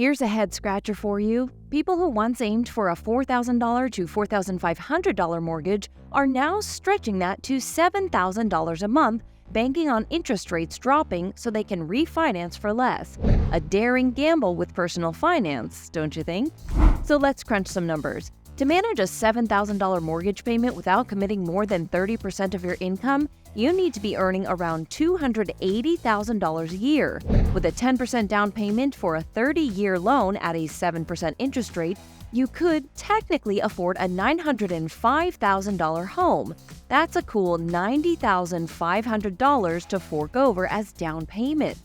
Here's a head scratcher for you. People who once aimed for a $4,000 to $4,500 mortgage are now stretching that to $7,000 a month, banking on interest rates dropping so they can refinance for less. A daring gamble with personal finance, don't you think? So let's crunch some numbers. To manage a $7,000 mortgage payment without committing more than 30% of your income, you need to be earning around $280,000 a year. With a 10% down payment for a 30-year loan at a 7% interest rate, you could technically afford a $905,000 home. That's a cool $90,500 to fork over as down payment.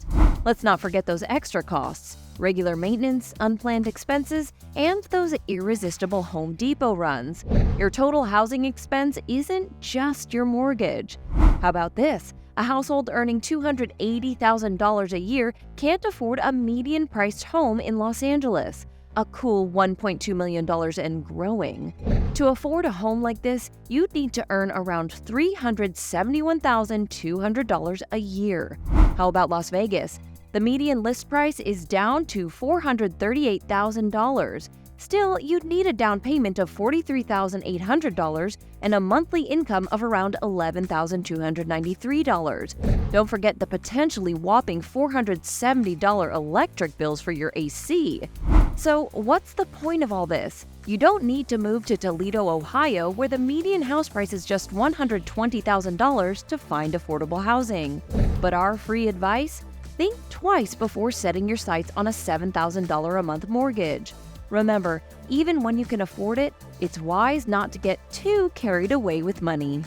Let's not forget those extra costs: regular maintenance, unplanned expenses, and those irresistible Home Depot runs. Your total housing expense isn't just your mortgage. How about this? A household earning $280,000 a year can't afford a median-priced home in Los Angeles, a cool $1.2 million and growing. To afford a home like this, you'd need to earn around $371,200 a year. How about Las Vegas? The median list price is down to $438,000. Still, you'd need a down payment of $43,800 and a monthly income of around $11,293. Don't forget the potentially whopping $470 electric bills for your AC. So, what's the point of all this? You don't need to move to Toledo, Ohio, where the median house price is just $120,000 to find affordable housing. But our free advice? Think twice before setting your sights on a $7,000 a month mortgage. Remember, even when you can afford it, it's wise not to get too carried away with money.